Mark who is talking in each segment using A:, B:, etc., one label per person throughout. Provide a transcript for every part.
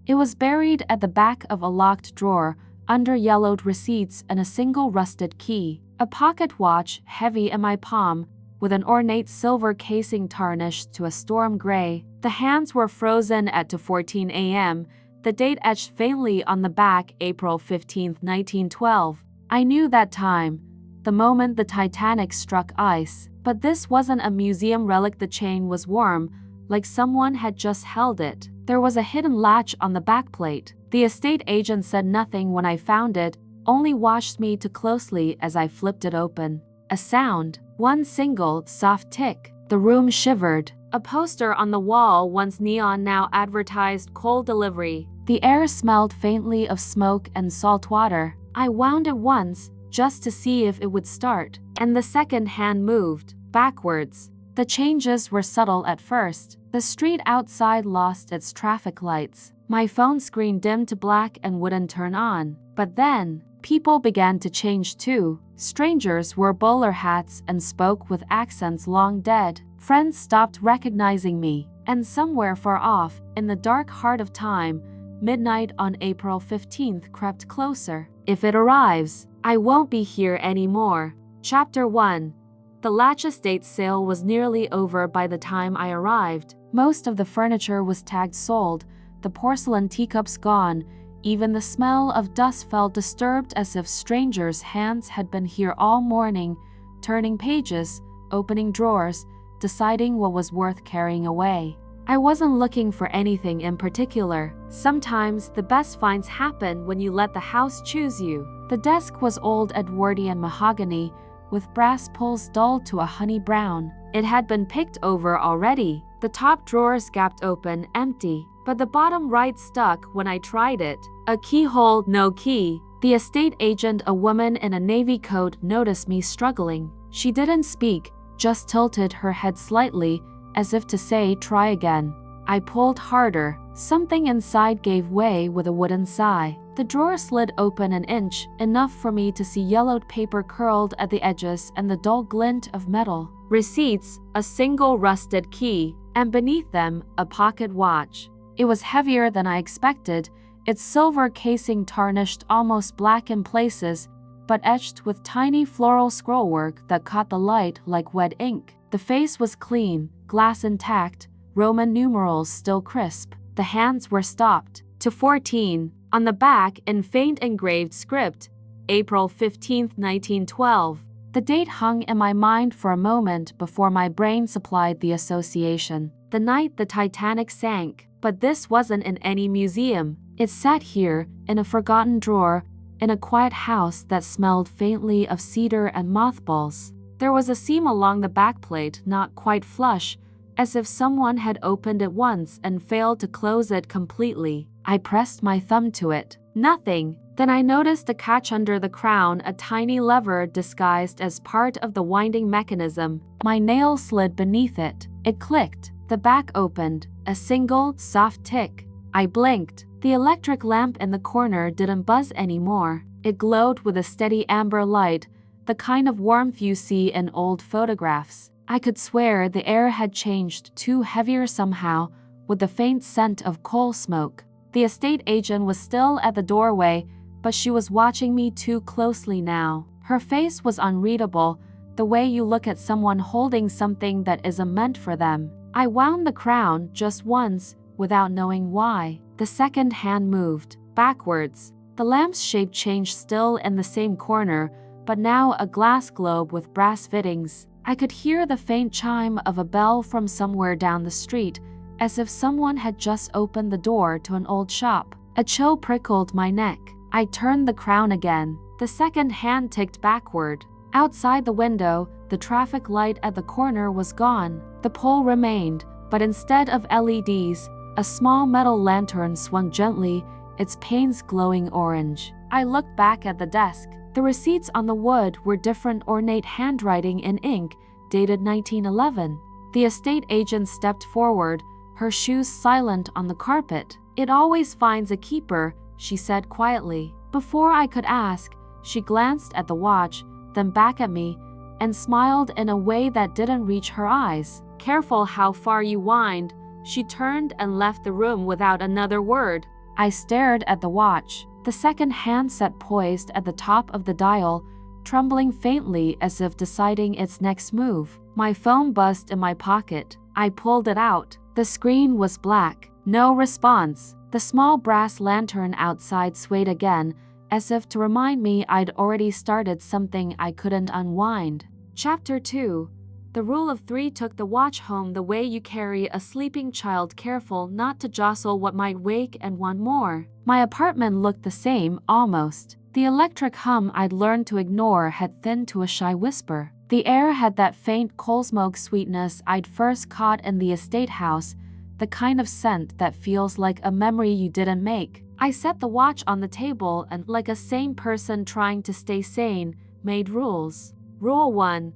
A: It was buried at the back of a locked drawer, under yellowed receipts and a single rusted key. A pocket watch, heavy in my palm, with an ornate silver casing tarnished to a storm gray. The hands were frozen at 2:14 a.m., the date etched faintly on the back, April 15, 1912. I knew that time, the moment the Titanic struck ice. But this wasn't a museum relic. The chain was warm, like someone had just held it. There was a hidden latch on the backplate. The estate agent said nothing when I found it, only watched me too closely as I flipped it open. A sound, one single, soft tick. The room shivered. A poster on the wall, once neon, now advertised coal delivery. The air smelled faintly of smoke and salt water. I wound it once, just to see if it would start, and the second hand moved, backwards. The changes were subtle at first. The street outside lost its traffic lights. My phone screen dimmed to black and wouldn't turn on. But then, people began to change too. Strangers wore bowler hats and spoke with accents long dead. Friends stopped recognizing me. And somewhere far off, in the dark heart of time, midnight on April 15th crept closer. If it arrives, I won't be here anymore. Chapter 1. The Latch estate sale was nearly over by the time I arrived. Most of the furniture was tagged sold, the porcelain teacups gone. Even the smell of dust felt disturbed, as if strangers' hands had been here all morning, turning pages, opening drawers, deciding what was worth carrying away. I wasn't looking for anything in particular. Sometimes the best finds happen when you let the house choose you. The desk was old Edwardian mahogany, with brass pulls dulled to a honey brown. It had been picked over already. The top drawers gapped open, empty, but the bottom right stuck when I tried it. A keyhole, no key. The estate agent, a woman in a navy coat, noticed me struggling. She didn't speak, just tilted her head slightly, as if to say, try again. I pulled harder. Something inside gave way with a wooden sigh. The drawer slid open an inch, enough for me to see yellowed paper curled at the edges and the dull glint of metal. Receipts, a single rusted key, and beneath them, a pocket watch. It was heavier than I expected, its silver casing tarnished almost black in places, but etched with tiny floral scrollwork that caught the light like wet ink. The face was clean, glass intact, Roman numerals still crisp. The hands were stopped. To 14. On the back, in faint engraved script, April 15, 1912. The date hung in my mind for a moment before my brain supplied the association. The night the Titanic sank. But this wasn't in any museum. It sat here, in a forgotten drawer, in a quiet house that smelled faintly of cedar and mothballs. There was a seam along the backplate, not quite flush, as if someone had opened it once and failed to close it completely. I pressed my thumb to it. Nothing. Then I noticed a catch under the crown, a tiny lever disguised as part of the winding mechanism. My nail slid beneath it. It clicked. The back opened. A single, soft tick. I blinked. The electric lamp in the corner didn't buzz anymore. It glowed with a steady amber light, the kind of warmth you see in old photographs. I could swear the air had changed, too heavier somehow, with the faint scent of coal smoke. The estate agent was still at the doorway, but she was watching me too closely now. Her face was unreadable, the way you look at someone holding something that isn't meant for them. I wound the crown just once, without knowing why. The second hand moved, backwards. The lamp's shape changed, still in the same corner, but now a glass globe with brass fittings. I could hear the faint chime of a bell from somewhere down the street, as if someone had just opened the door to an old shop. A chill prickled my neck. I turned the crown again. The second hand ticked backward. Outside the window, the traffic light at the corner was gone. The pole remained, but instead of LEDs, a small metal lantern swung gently, its panes glowing orange. I looked back at the desk. The receipts on the wood were different, ornate handwriting in ink, dated 1911. The estate agent stepped forward, her shoes silent on the carpet. "It always finds a keeper," she said quietly. Before I could ask, she glanced at the watch, then back at me, and smiled in a way that didn't reach her eyes. "Careful how far you wind." She turned and left the room without another word. I stared at the watch. The second hand sat poised at the top of the dial, trembling faintly as if deciding its next move. My phone buzzed in my pocket. I pulled it out. The screen was black. No response. The small brass lantern outside swayed again, as if to remind me I'd already started something I couldn't unwind. Chapter 2. The rule of 3 took the watch home the way you carry a sleeping child, careful not to jostle what might wake and want more. My apartment looked the same, almost. The electric hum I'd learned to ignore had thinned to a shy whisper. The air had that faint coal smoke sweetness I'd first caught in the estate house, the kind of scent that feels like a memory you didn't make. I set the watch on the table and, like a sane person trying to stay sane, made rules. Rule 1.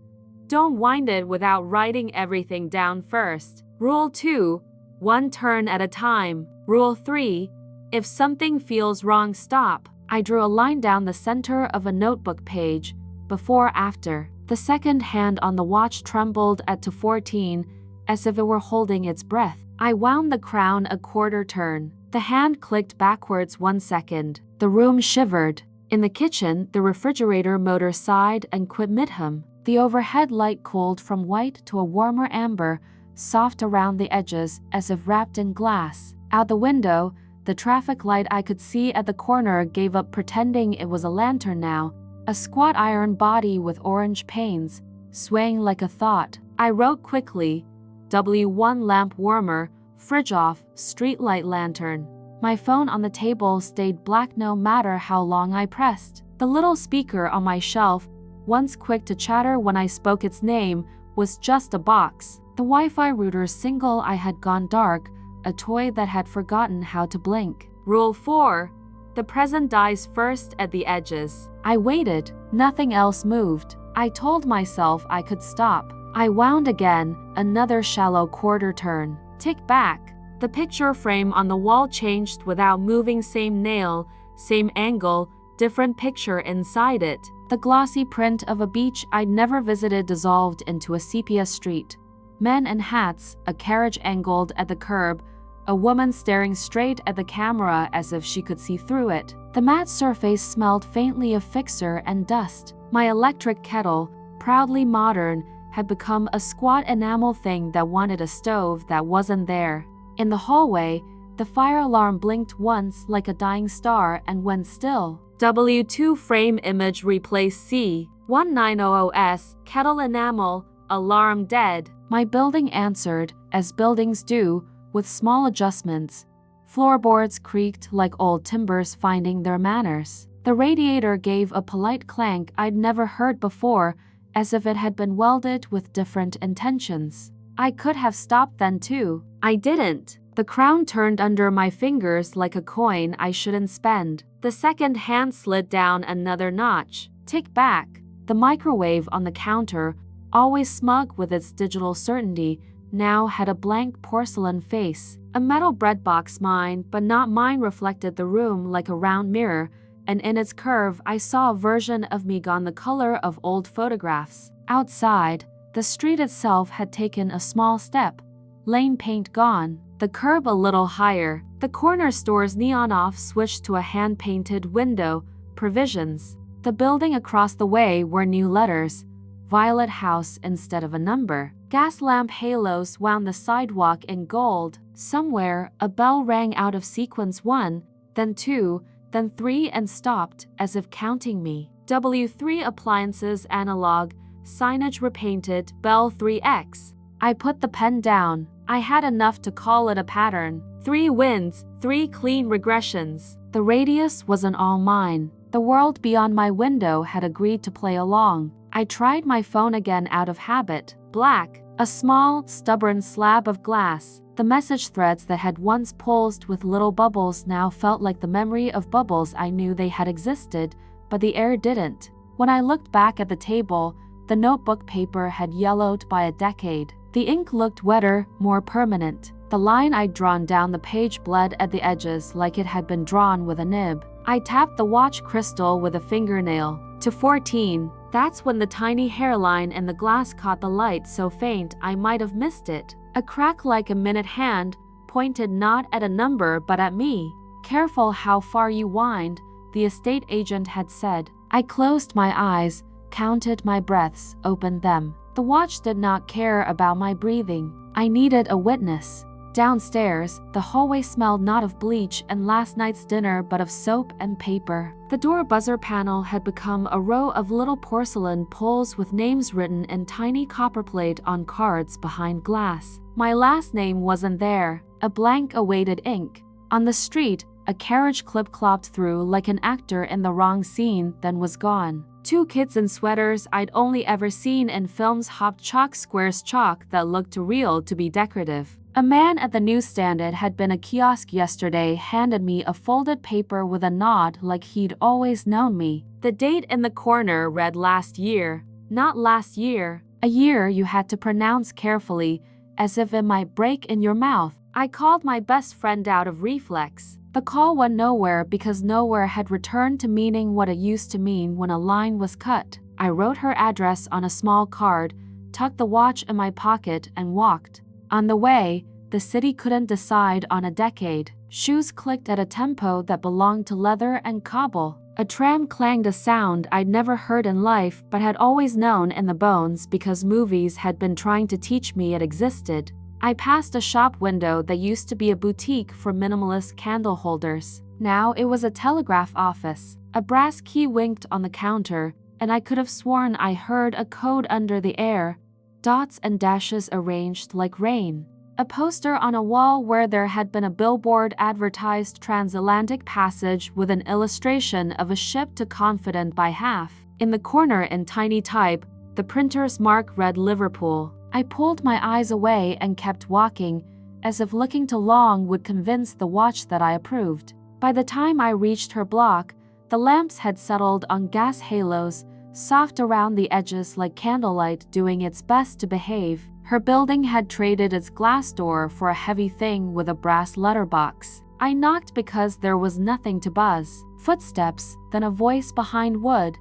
A: Don't wind it without writing everything down first. Rule 2. One turn at a time. Rule 3. If something feels wrong, stop. I drew a line down the center of a notebook page, before after. The second hand on the watch trembled at 2:14, as if it were holding its breath. I wound the crown a quarter turn. The hand clicked backwards 1 second. The room shivered. In the kitchen, the refrigerator motor sighed and quit mid-hum. The overhead light cooled from white to a warmer amber, soft around the edges as if wrapped in glass. Out the window, the traffic light I could see at the corner gave up pretending it was a lantern now, a squat iron body with orange panes, swaying like a thought. I wrote quickly, W1 lamp warmer, fridge off, streetlight lantern. My phone on the table stayed black no matter how long I pressed. The little speaker on my shelf, once quick to chatter when I spoke its name, was just a box. The Wi-Fi router single I had gone dark, a toy that had forgotten how to blink. Rule 4. The present dies first at the edges. I waited. Nothing else moved. I told myself I could stop. I wound again, another shallow quarter turn. Tick back. The picture frame on the wall changed without moving. Same nail, same angle, different picture inside it. The glossy print of a beach I'd never visited dissolved into a sepia street. Men in hats, a carriage angled at the curb, a woman staring straight at the camera as if she could see through it. The matte surface smelled faintly of fixer and dust. My electric kettle, proudly modern, had become a squat enamel thing that wanted a stove that wasn't there. In the hallway, the fire alarm blinked once like a dying star and went still. W2 frame image replace C1900S, kettle enamel, alarm dead. My building answered, as buildings do, with small adjustments. Floorboards creaked like old timbers finding their manners. The radiator gave a polite clank I'd never heard before, as if it had been welded with different intentions. I could have stopped then too. I didn't. The crown turned under my fingers like a coin I shouldn't spend. The second hand slid down another notch. Tick back. The microwave on the counter, always smug with its digital certainty, now had a blank porcelain face. A metal bread box, mine, but not mine, reflected the room like a round mirror, and in its curve I saw a version of me gone the color of old photographs. Outside, the street itself had taken a small step. Lane paint gone, the curb a little higher, the corner store's neon off switched to a hand-painted window, provisions. The building across the way were new letters, Violet House instead of a number. Gas lamp halos wound the sidewalk in gold. Somewhere, a bell rang out of sequence 1, then 2, then 3 and stopped, as if counting me. W3 appliances analog, signage repainted, bell 3X. I put the pen down. I had enough to call it a pattern. 3 wins, 3 clean regressions. The radius wasn't all mine. The world beyond my window had agreed to play along. I tried my phone again out of habit. Black. A small, stubborn slab of glass. The message threads that had once pulsed with little bubbles now felt like the memory of bubbles. I knew they had existed, but the air didn't. When I looked back at the table, the notebook paper had yellowed by a decade. The ink looked wetter, more permanent. The line I'd drawn down the page bled at the edges like it had been drawn with a nib. I tapped the watch crystal with a fingernail. 2:14. That's when the tiny hairline in the glass caught the light so faint I might have missed it. A crack like a minute hand pointed not at a number but at me. "Careful how far you wind," the estate agent had said. I closed my eyes, counted my breaths, opened them. The watch did not care about my breathing. I needed a witness. Downstairs, the hallway smelled not of bleach and last night's dinner but of soap and paper. The door buzzer panel had become a row of little porcelain poles with names written in tiny copperplate on cards behind glass. My last name wasn't there. A blank awaited ink. On the street, a carriage clip-clopped through like an actor in the wrong scene, then was gone. Two kids in sweaters I'd only ever seen in films hopped chalk squares chalk that looked too real to be decorative. A man at the newsstand it had been a kiosk yesterday handed me a folded paper with a nod like he'd always known me. The date in the corner read last year. Not last year. A year you had to pronounce carefully, as if it might break in your mouth. I called my best friend out of reflex. The call went nowhere because nowhere had returned to meaning what it used to mean when a line was cut. I wrote her address on a small card, tucked the watch in my pocket, and walked. On the way, the city couldn't decide on a decade. Shoes clicked at a tempo that belonged to leather and cobble. A tram clanged a sound I'd never heard in life but had always known in the bones because movies had been trying to teach me it existed. I passed a shop window that used to be a boutique for minimalist candle holders. Now it was a telegraph office. A brass key winked on the counter, and I could have sworn I heard a code under the air. Dots and dashes arranged like rain. A poster on a wall where there had been a billboard advertised transatlantic passage with an illustration of a ship to Confident by half. In the corner in tiny type, the printer's mark read Liverpool. I pulled my eyes away and kept walking, as if looking too long would convince the watch that I approved. By the time I reached her block, the lamps had settled on gas halos, soft around the edges like candlelight doing its best to behave. Her building had traded its glass door for a heavy thing with a brass letterbox. I knocked because there was nothing to buzz. Footsteps, then a voice behind wood.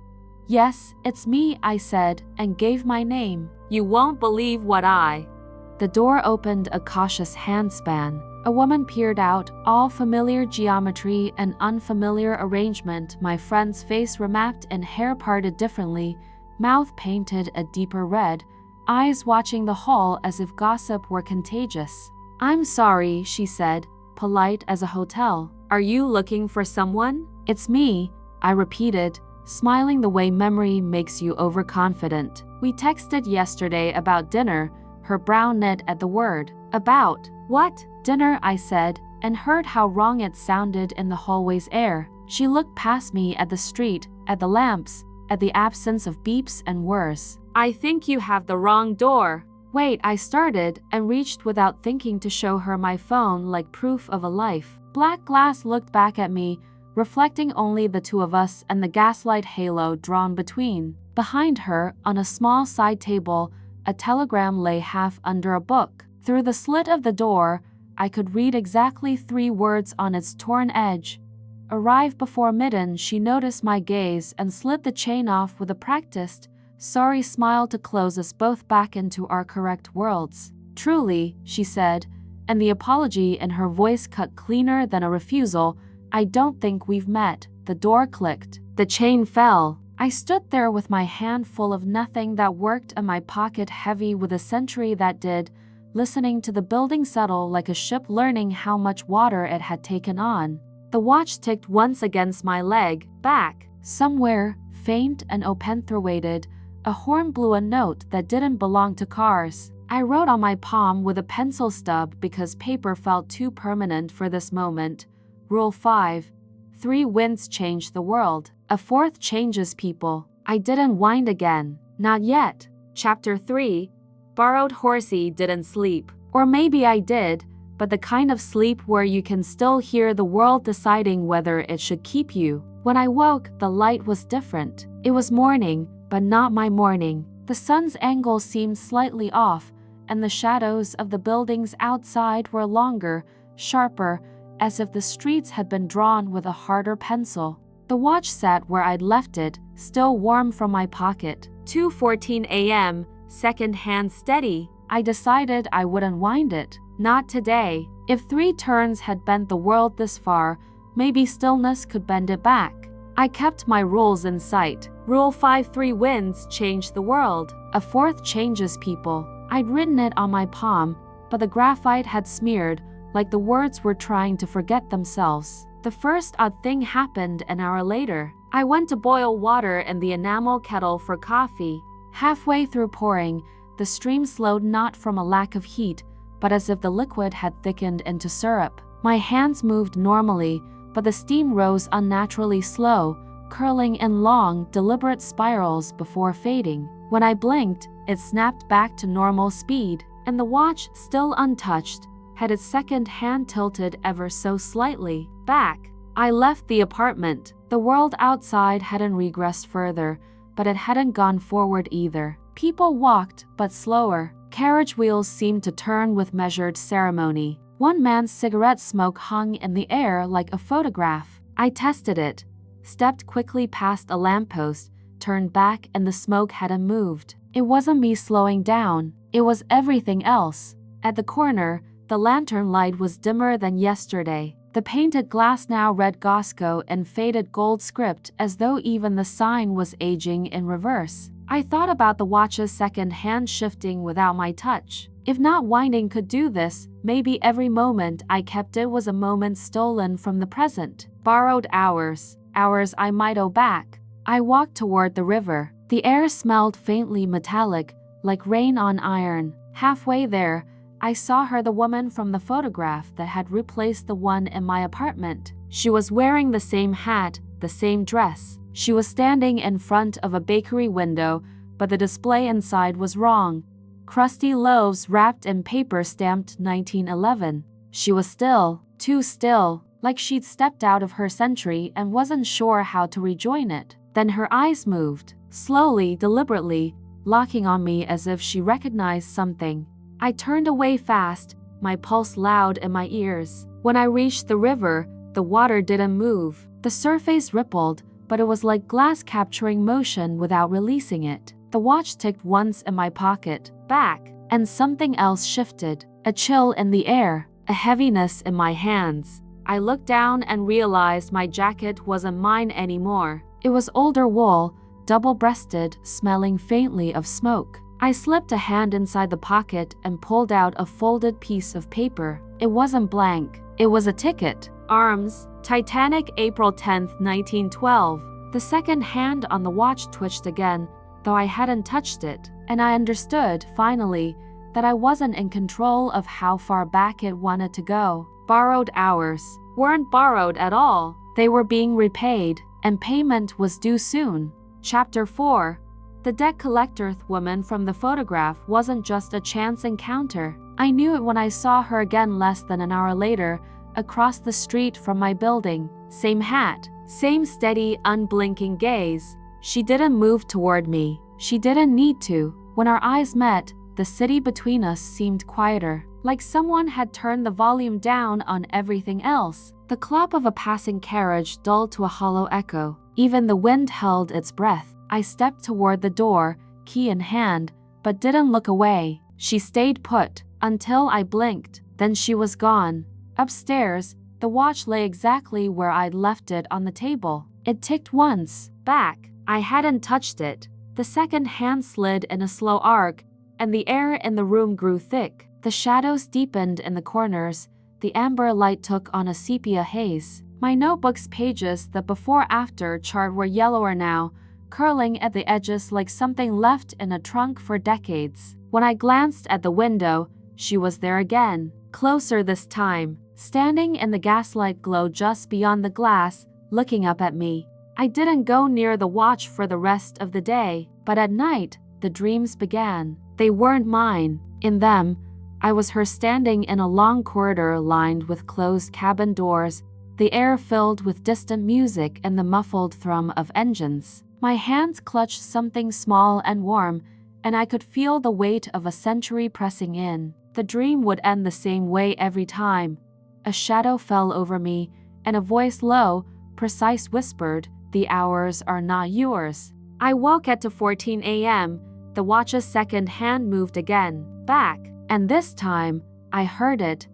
A: "Yes, it's me," I said, and gave my name. "You won't believe what I..." The door opened a cautious handspan. A woman peered out, all familiar geometry and unfamiliar arrangement, my friend's face remapped and hair parted differently, mouth painted a deeper red, eyes watching the hall as if gossip were contagious. "I'm sorry," she said, polite as a hotel. "Are you looking for someone?" "It's me," I repeated, smiling the way memory makes you overconfident. "We texted yesterday about dinner," her brow knit at the word. "About what?" "Dinner," I said, and heard how wrong it sounded in the hallway's air. She looked past me at the street, at the lamps, at the absence of beeps and whirs. "I think you have the wrong door." "Wait," I started, and reached without thinking to show her my phone like proof of a life. Black glass looked back at me, reflecting only the two of us and the gaslight halo drawn between. Behind her, on a small side table, a telegram lay half under a book. Through the slit of the door, I could read exactly 3 words on its torn edge. Arrived before midden, she noticed my gaze and slid the chain off with a practiced, sorry smile to close us both back into our correct worlds. "Truly," she said, and the apology in her voice cut cleaner than a refusal, "I don't think we've met." The door clicked. The chain fell. I stood there with my hand full of nothing that worked and my pocket heavy with a century that did, listening to the building settle like a ship learning how much water it had taken on. The watch ticked once against my leg. Back. Somewhere, faint and open-throated, a horn blew a note that didn't belong to cars. I wrote on my palm with a pencil stub because paper felt too permanent for this moment. Rule 5. 3 winds change the world. A 4th changes people. I didn't wind again. Not yet. Chapter 3. Borrowed horsey didn't sleep. Or maybe I did, but the kind of sleep where you can still hear the world deciding whether it should keep you. When I woke, the light was different. It was morning, but not my morning. The sun's angle seemed slightly off, and the shadows of the buildings outside were longer, sharper, as if the streets had been drawn with a harder pencil. The watch sat where I'd left it, still warm from my pocket. 2:14 a.m., second hand steady. I decided I wouldn't wind it. Not today. If 3 turns had bent the world this far, Maybe stillness could bend it back. I kept my rules in sight. Rule 5: 3 winds change the world. A fourth changes people. I'd written it on my palm, but the graphite had smeared, like the words were trying to forget themselves. The first odd thing happened an hour later. I went to boil water in the enamel kettle for coffee. Halfway through pouring, the stream slowed, not from a lack of heat, but as if the liquid had thickened into syrup. My hands moved normally, but the steam rose unnaturally slow, curling in long, deliberate spirals before fading. When I blinked, it snapped back to normal speed, and the watch, still untouched, had its second hand tilted ever so slightly back. I left the apartment. The world outside hadn't regressed further, but it hadn't gone forward either. People walked, but slower. Carriage wheels seemed to turn with measured ceremony. One man's cigarette smoke hung in the air like a photograph. I tested it, stepped quickly past a lamppost, turned back, and the smoke hadn't moved. It wasn't me slowing down. It was everything else. At the corner, the lantern light was dimmer than yesterday. The painted glass now read Gosco in faded gold script, as though even the sign was aging in reverse. I thought about the watch's second hand shifting without my touch. If not winding could do this, maybe every moment I kept it was a moment stolen from the present. Borrowed hours. Hours I might owe back. I walked toward the river. The air smelled faintly metallic, like rain on iron. Halfway there, I saw her, the woman from the photograph that had replaced the one in my apartment. She was wearing the same hat, the same dress. She was standing in front of a bakery window, but the display inside was wrong. Crusty loaves wrapped in paper stamped 1911. She was still, too still, like she'd stepped out of her century and wasn't sure how to rejoin it. Then her eyes moved, slowly, deliberately, locking on me as if she recognized something. I turned away fast, my pulse loud in my ears. When I reached the river, the water didn't move. The surface rippled, but it was like glass capturing motion without releasing it. The watch ticked once in my pocket, back, and something else shifted. A chill in the air, a heaviness in my hands. I looked down and realized my jacket wasn't mine anymore. It was older wool, double-breasted, smelling faintly of smoke. I slipped a hand inside the pocket and pulled out a folded piece of paper. It wasn't blank. It was a ticket. Arms, Titanic, April 10, 1912. The second hand on the watch twitched again, though I hadn't touched it, and I understood, finally, that I wasn't in control of how far back it wanted to go. Borrowed hours weren't borrowed at all. They were being repaid, and payment was due soon. Chapter 4. The debt collector woman from the photograph wasn't just a chance encounter. I knew it when I saw her again less than an hour later, across the street from my building. Same hat, same steady, unblinking gaze. She didn't move toward me. She didn't need to. When our eyes met, the city between us seemed quieter, like someone had turned the volume down on everything else. The clop of a passing carriage dulled to a hollow echo. Even the wind held its breath. I stepped toward the door, key in hand, but didn't look away. She stayed put, until I blinked. Then she was gone. Upstairs, the watch lay exactly where I'd left it on the table. It ticked once, back. I hadn't touched it. The second hand slid in a slow arc, and the air in the room grew thick. The shadows deepened in the corners. The amber light took on a sepia haze. My notebook's pages, the before-after chart, were yellower now, curling at the edges like something left in a trunk for decades. When I glanced at the window, she was there again, closer this time, standing in the gaslight glow just beyond the glass, looking up at me. I didn't go near the watch for the rest of the day, but at night, the dreams began. They weren't mine. In them, I was her, standing in a long corridor lined with closed cabin doors, the air filled with distant music and the muffled thrum of engines. My hands clutched something small and warm, and I could feel the weight of a century pressing in. The dream would end the same way every time. A shadow fell over me, and a voice, low, precise, whispered, "The hours are not yours." I woke at 2:14 a.m. The watch's second hand moved again, back, and this time, I heard it.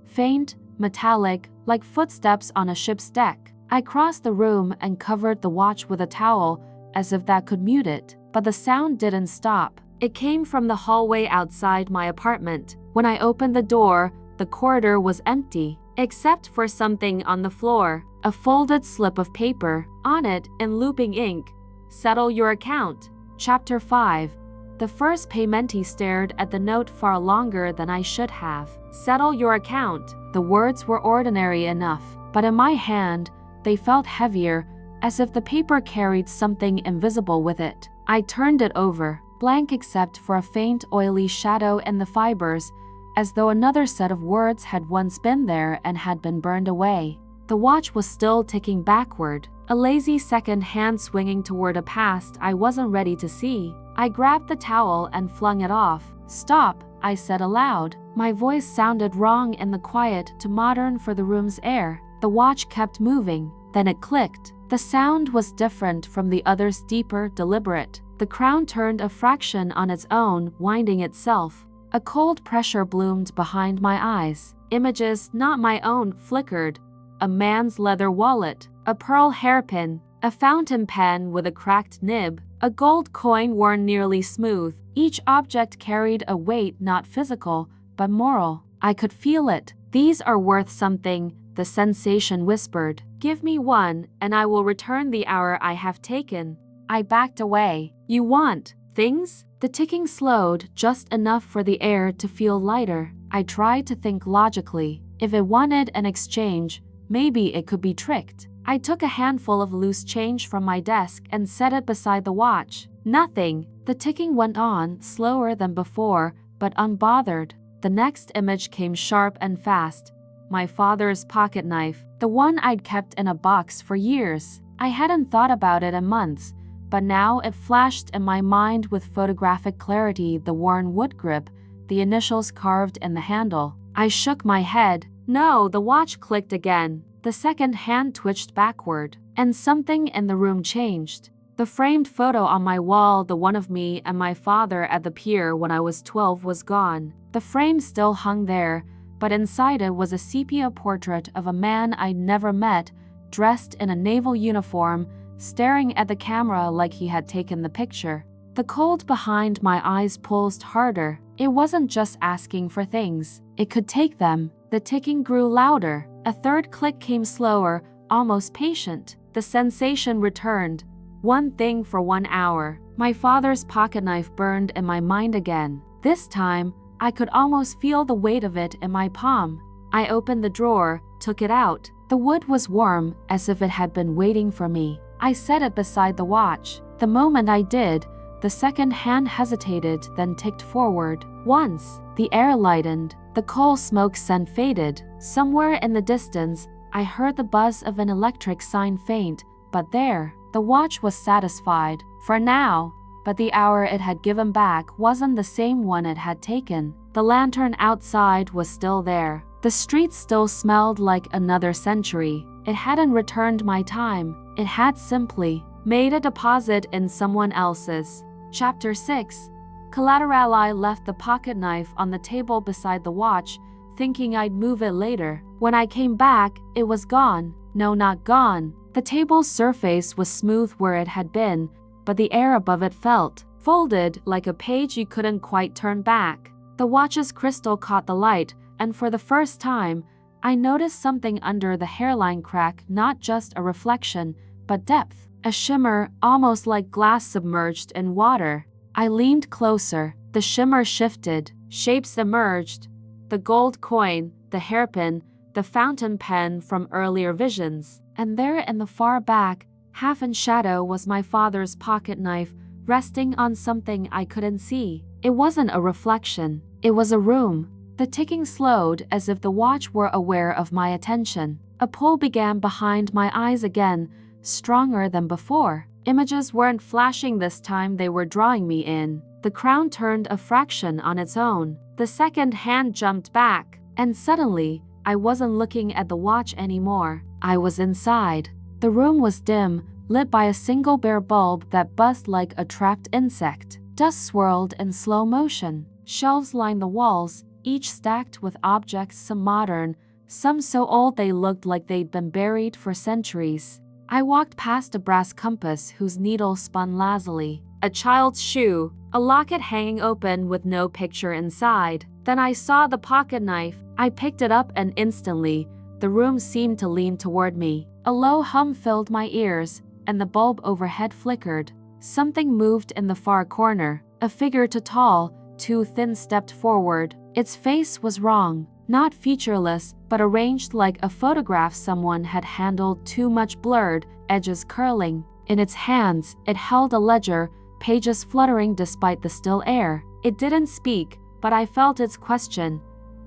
A: Faint, metallic, like footsteps on a ship's deck. I crossed the room and covered the watch with a towel, as if that could mute it. But the sound didn't stop. It came from the hallway outside my apartment. When I opened the door, the corridor was empty, except for something on the floor. A folded slip of paper. On it, in looping ink, "Settle your account." Chapter 5. The first paymentee stared at the note far longer than I should have. Settle your account. The words were ordinary enough, but in my hand, they felt heavier, as if the paper carried something invisible with it. I turned it over, blank except for a faint oily shadow in the fibers, as though another set of words had once been there and had been burned away. The watch was still ticking backward, a lazy second hand swinging toward a past I wasn't ready to see. I grabbed the towel and flung it off. "Stop," I said aloud. My voice sounded wrong in the quiet, too modern for the room's air. The watch kept moving, then it clicked. The sound was different from the others, deeper, deliberate. The crown turned a fraction on its own, winding itself. A cold pressure bloomed behind my eyes. Images, not my own, flickered. A man's leather wallet, a pearl hairpin, a fountain pen with a cracked nib, a gold coin worn nearly smooth. Each object carried a weight not physical, but moral. I could feel it. "These are worth something," the sensation whispered. "Give me one, and I will return the hour I have taken." I backed away. "You want things?" The ticking slowed just enough for the air to feel lighter. I tried to think logically. If it wanted an exchange, maybe it could be tricked. I took a handful of loose change from my desk and set it beside the watch. Nothing. The ticking went on, slower than before, but unbothered. The next image came sharp and fast. My father's pocket knife, the one I'd kept in a box for years. I hadn't thought about it in months, but now it flashed in my mind with photographic clarity, the worn wood grip, the initials carved in the handle. I shook my head. No, the watch clicked again. The second hand twitched backward, and something in the room changed. The framed photo on my wall, the one of me and my father at the pier when I was 12, was gone. The frame still hung there, but inside it was a sepia portrait of a man I'd never met, dressed in a naval uniform, staring at the camera like he had taken the picture. The cold behind my eyes pulsed harder. It wasn't just asking for things. It could take them. The ticking grew louder. A third click came slower, almost patient. The sensation returned. One thing for 1 hour. My father's pocket knife burned in my mind again. This time, I could almost feel the weight of it in my palm. I opened the drawer, took it out. The wood was warm, as if it had been waiting for me. I set it beside the watch. The moment I did, the second hand hesitated, then ticked forward. Once, the air lightened. The coal smoke scent faded. Somewhere in the distance, I heard the buzz of an electric sign faint, but there, the watch was satisfied. For now. But the hour it had given back wasn't the same one it had taken. The lantern outside was still there. The street still smelled like another century. It hadn't returned my time. It had simply made a deposit in someone else's. Chapter 6. Collateral. I left the pocket knife on the table beside the watch, thinking I'd move it later. When I came back, it was gone. No, not gone. The table's surface was smooth where it had been, but the air above it felt folded like a page you couldn't quite turn back. The watch's crystal caught the light, and for the first time, I noticed something under the hairline crack, not just a reflection, but depth. A shimmer, almost like glass submerged in water. I leaned closer. The shimmer shifted. Shapes emerged. The gold coin, the hairpin, the fountain pen from earlier visions. And there in the far back, half in shadow, was my father's pocket knife, resting on something I couldn't see. It wasn't a reflection. It was a room. The ticking slowed, as if the watch were aware of my attention. A pull began behind my eyes again, stronger than before. Images weren't flashing this time, they were drawing me in. The crown turned a fraction on its own. The second hand jumped back, and suddenly, I wasn't looking at the watch anymore. I was inside. The room was dim, lit by a single bare bulb that buzzed like a trapped insect. Dust swirled in slow motion. Shelves lined the walls, each stacked with objects, some modern, some so old they looked like they'd been buried for centuries. I walked past a brass compass whose needle spun lazily, a child's shoe, a locket hanging open with no picture inside. Then I saw the pocket knife. I picked it up and instantly, the room seemed to lean toward me. A low hum filled my ears, and the bulb overhead flickered. Something moved in the far corner. A figure too tall, too thin stepped forward. Its face was wrong, not featureless, but arranged like a photograph someone had handled, too much blurred, edges curling. In its hands, it held a ledger, pages fluttering despite the still air. It didn't speak, but I felt its question.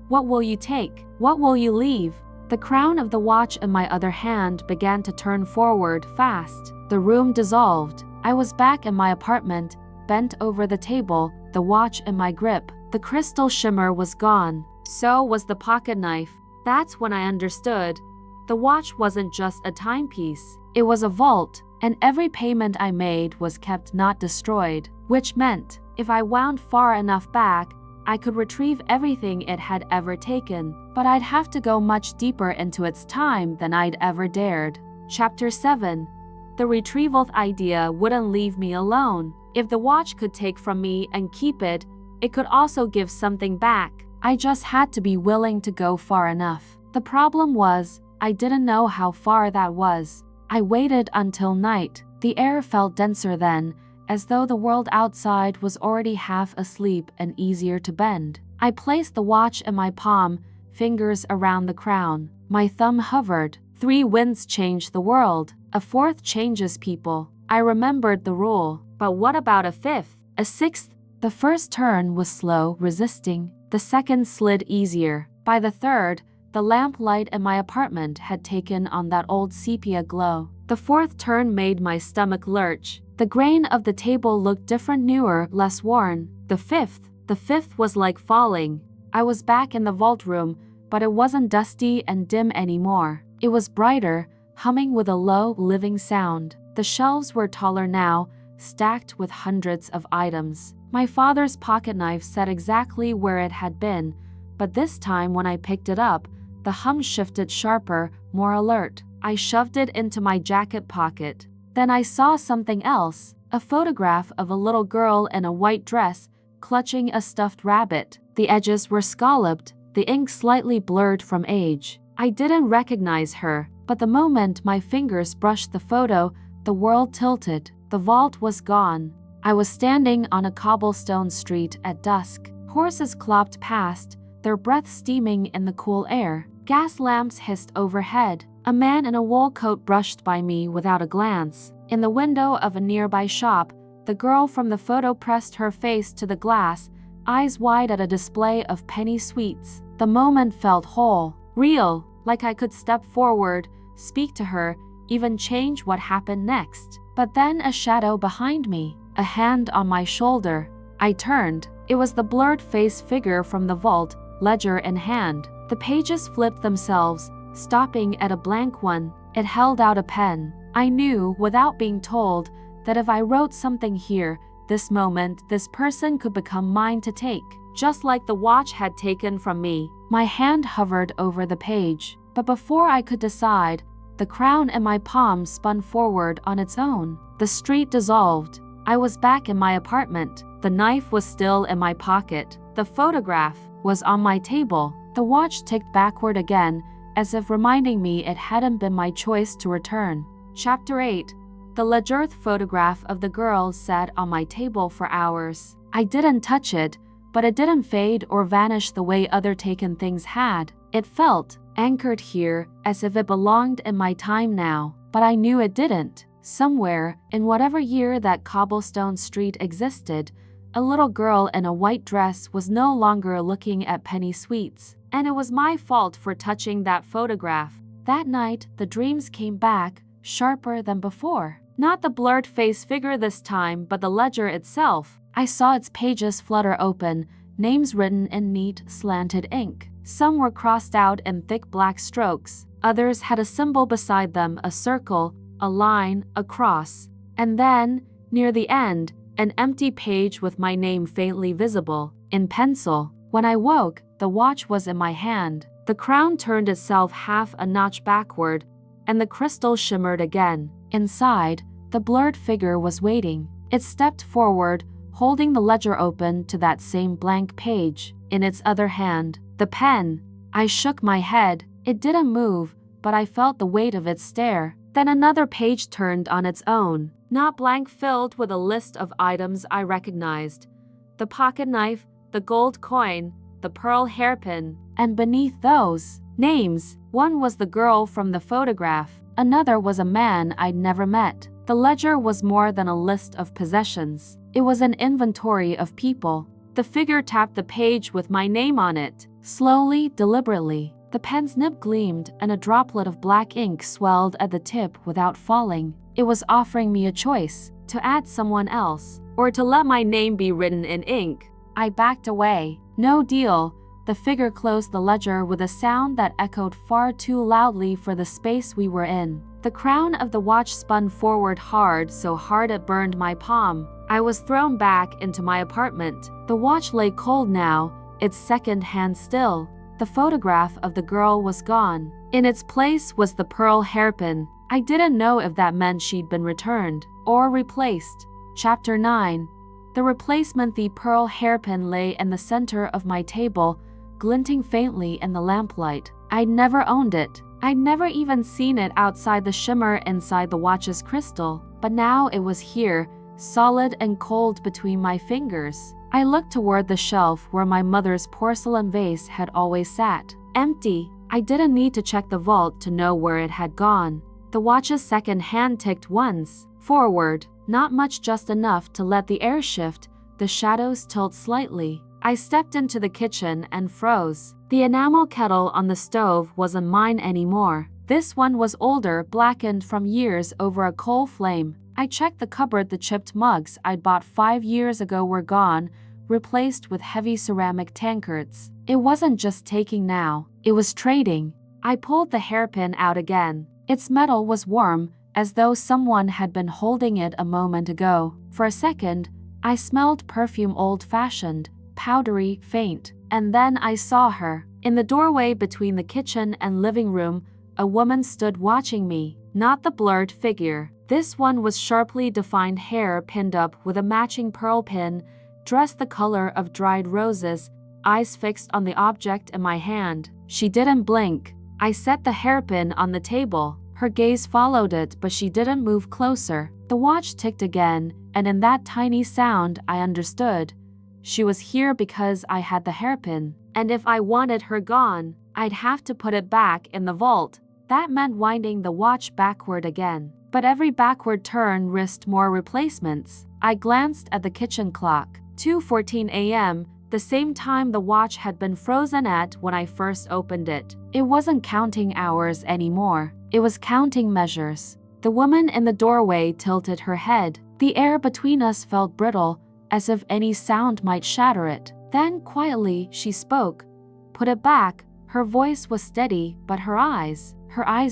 A: What will you take? What will you leave? The crown of the watch in my other hand began to turn forward fast. The room dissolved. I was back in my apartment, bent over the table, the watch in my grip. The crystal shimmer was gone. So was the pocket knife. That's when I understood. The watch wasn't just a timepiece. It was a vault, and every payment I made was kept, not destroyed. Which meant, if I wound far enough back, I could retrieve everything it had ever taken. But I'd have to go much deeper into its time than I'd ever dared. Chapter 7. The retrieval idea wouldn't leave me alone. If the watch could take from me and keep it, it could also give something back. I just had to be willing to go far enough. The problem was, I didn't know how far that was. I waited until night. The air felt denser then, as though the world outside was already half asleep and easier to bend. I placed the watch in my palm, fingers around the crown. My thumb hovered. 3 winds change the world. A 4th changes people. I remembered the rule. But what about a 5th? A 6th? The first turn was slow, resisting. The second slid easier. By the third, the lamp light in my apartment had taken on that old sepia glow. The 4th turn made my stomach lurch. The grain of the table looked different, newer, less worn. The fifth was like falling. I was back in the vault room, but it wasn't dusty and dim anymore. It was brighter, humming with a low, living sound. The shelves were taller now, stacked with hundreds of items. My father's pocket knife sat exactly where it had been, but this time when I picked it up, the hum shifted sharper, more alert. I shoved it into my jacket pocket. Then I saw something else, a photograph of a little girl in a white dress, clutching a stuffed rabbit. The edges were scalloped, the ink slightly blurred from age. I didn't recognize her, but the moment my fingers brushed the photo, the world tilted. The vault was gone. I was standing on a cobblestone street at dusk. Horses clopped past, their breath steaming in the cool air. Gas lamps hissed overhead. A man in a wool coat brushed by me without a glance. In the window of a nearby shop, the girl from the photo pressed her face to the glass, eyes wide at a display of penny sweets. The moment felt whole, real, like I could step forward, speak to her, even change what happened next. But then a shadow behind me, a hand on my shoulder. I turned. It was the blurred-faced figure from the vault, ledger in hand. The pages flipped themselves, stopping at a blank one. It held out a pen. I knew, without being told, that if I wrote something here, this moment, this person could become mine to take, just like the watch had taken from me. My hand hovered over the page, but before I could decide, the crown in my palm spun forward on its own. The street dissolved. I was back in my apartment. The knife was still in my pocket. The photograph was on my table. The watch ticked backward again, as if reminding me it hadn't been my choice to return. Chapter 8. The ledger photograph of the girl sat on my table for hours. I didn't touch it, but it didn't fade or vanish the way other taken things had. It felt anchored here, as if it belonged in my time now, but I knew it didn't. Somewhere, in whatever year that cobblestone street existed, a little girl in a white dress was no longer looking at penny sweets. And it was my fault for touching that photograph. That night, the dreams came back, sharper than before. Not the blurred-faced figure this time, but the ledger itself. I saw its pages flutter open, names written in neat, slanted ink. Some were crossed out in thick black strokes. Others had a symbol beside them, a circle, a line, a cross. And then, near the end, an empty page with my name faintly visible, in pencil. When I woke, the watch was in my hand. The crown turned itself half a notch backward, and the crystal shimmered again. Inside, the blurred figure was waiting. It stepped forward, holding the ledger open to that same blank page. In its other hand, the pen. I shook my head. It didn't move, but I felt the weight of its stare. Then another page turned on its own, not blank, filled with a list of items I recognized. The pocket knife, the gold coin, the pearl hairpin, and beneath those, names. One was the girl from the photograph. Another was a man I'd never met. The ledger was more than a list of possessions. It was an inventory of people. The figure tapped the page with my name on it. Slowly, deliberately. The pen's nib gleamed, and a droplet of black ink swelled at the tip without falling. It was offering me a choice, to add someone else, or to let my name be written in ink. I backed away. No deal. The figure closed the ledger with a sound that echoed far too loudly for the space we were in. The crown of the watch spun forward hard, so hard it burned my palm. I was thrown back into my apartment. The watch lay cold now, its second hand still. The photograph of the girl was gone. In its place was the pearl hairpin. I didn't know if that meant she'd been returned or replaced. Chapter 9. The replacement. The pearl hairpin lay in the center of my table, glinting faintly in the lamplight. I'd never owned it. I'd never even seen it outside the shimmer inside the watch's crystal. But now it was here, solid and cold between my fingers. I looked toward the shelf where my mother's porcelain vase had always sat. Empty. I didn't need to check the vault to know where it had gone. The watch's second hand ticked once. Forward. Not much, just enough to let the air shift, the shadows tilt slightly. I stepped into the kitchen and froze. The enamel kettle on the stove wasn't mine anymore. This one was older, blackened from years over a coal flame. I checked the cupboard. The chipped mugs I'd bought 5 years ago were gone, replaced with heavy ceramic tankards. It wasn't just taking now, it was trading. I pulled the hairpin out again. Its metal was warm, as though someone had been holding it a moment ago. For a second, I smelled perfume, old-fashioned, powdery, faint. And then I saw her. In the doorway between the kitchen and living room, a woman stood watching me. Not the blurred figure. This one was sharply defined, hair pinned up with a matching pearl pin, dress the color of dried roses, eyes fixed on the object in my hand. She didn't blink. I set the hairpin on the table. Her gaze followed it, but she didn't move closer. The watch ticked again, and in that tiny sound I understood. She was here because I had the hairpin, and if I wanted her gone, I'd have to put it back in the vault. That meant winding the watch backward again. But every backward turn risked more replacements. I glanced at the kitchen clock. 2:14 a.m., the same time the watch had been frozen at when I first opened it. It wasn't counting hours anymore. It was counting measures. The woman in the doorway tilted her head. The air between us felt brittle, as if any sound might shatter it. Then, quietly, she spoke. Put it back. Her voice was steady, but her eyes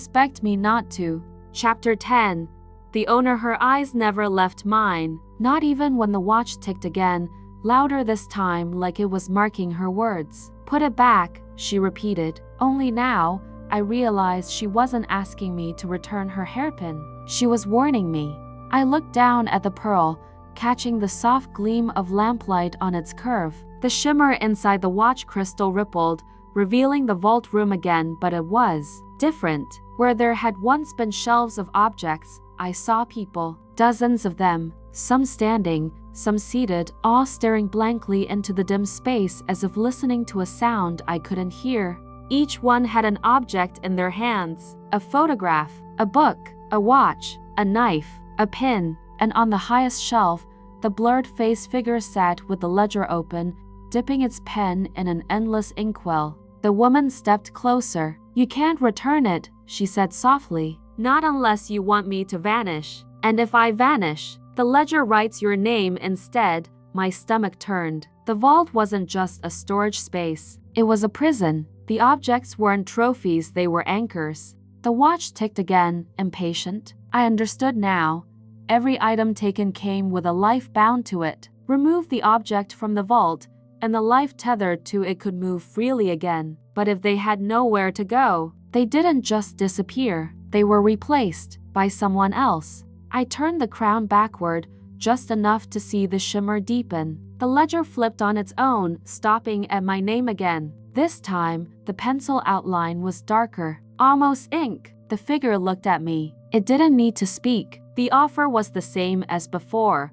A: begged me not to. Chapter 10. The owner. Her eyes never left mine, not even when the watch ticked again, louder this time, like it was marking her words. Put it back, she repeated. Only now, I realized she wasn't asking me to return her hairpin. She was warning me. I looked down at the pearl, catching the soft gleam of lamplight on its curve. The shimmer inside the watch crystal rippled, revealing the vault room again, but it was different. Where there had once been shelves of objects, I saw people, dozens of them, some standing, some seated, all staring blankly into the dim space as if listening to a sound I couldn't hear. Each one had an object in their hands: a photograph, a book, a watch, a knife, a pin, and on the highest shelf, the blurred-faced figure sat with the ledger open, dipping its pen in an endless inkwell. The woman stepped closer. You can't return it, she said softly. Not unless you want me to vanish. And if I vanish, the ledger writes your name instead. My stomach turned. The vault wasn't just a storage space. It was a prison. The objects weren't trophies, they were anchors. The watch ticked again, impatient. I understood now. Every item taken came with a life bound to it. Remove the object from the vault, and the life tethered to it could move freely again. But if they had nowhere to go, they didn't just disappear, they were replaced by someone else. I turned the crown backward, just enough to see the shimmer deepen. The ledger flipped on its own, stopping at my name again. This time, the pencil outline was darker, almost ink. The figure looked at me. It didn't need to speak. The offer was the same as before.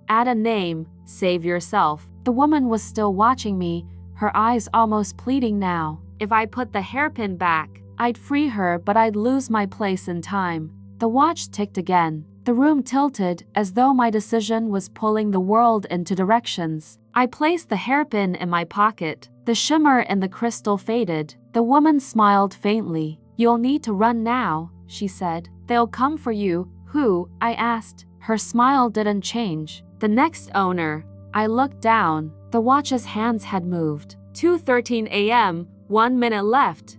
A: Add a name, save yourself. The woman was still watching me, her eyes almost pleading now. If I put the hairpin back, I'd free her, but I'd lose my place in time. The watch ticked again. The room tilted, as though my decision was pulling the world into directions. I placed the hairpin in my pocket. The shimmer in the crystal faded. The woman smiled faintly. "You'll need to run now," she said. "They'll come for you." "Who?" I asked. Her smile didn't change. "The next owner." I looked down. The watch's hands had moved. 2:13 a.m., 1 minute left.